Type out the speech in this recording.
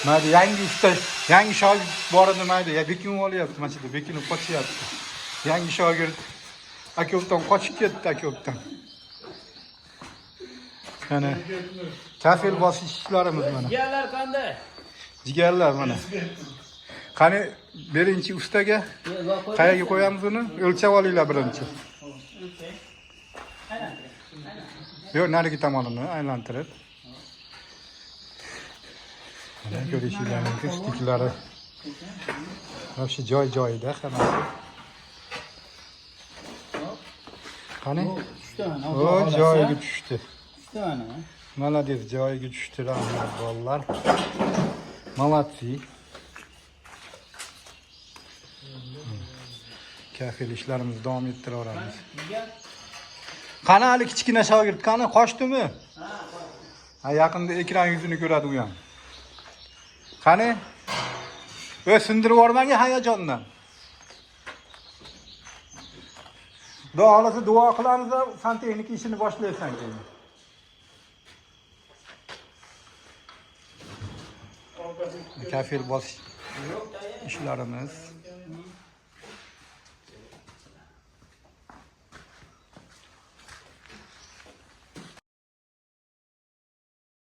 Mayli yangi usta, yangi shogird bor edi mayli. Ya bekinib olyapti mana shu bekinib qochyapti. Yangi shogird aka-ukdan qochib ketdi aka-ukdan. Mana kafel bosish ishlarimiz mana. Jigarlar qanday? Jigarlar mana. Qani birinchi ustaga qayerga qo'yamiz uni? O'lchab olinglar birinchi. Yo'q, narigi tomonini aylantirib. Mana ko'rishingiz mumkin stiklari. Mana shu joy-joyida hammasi. Qani? O, joyiga tushdi. Молодец, joyiga tushdi, rahmat bolalar. Молодцы. Kafel ishlarimizni davom ettiraveramiz. Qani hali kichkina shogird, qani qochdimi? Ha, yaqinda ekran yuzini ko'radi u ham. Qani? Sindirib yormagin hayajondan. Duolasa duo qilamiz, santexnik ishini boshlaysan keyin. Kafel bosish ishlarimiz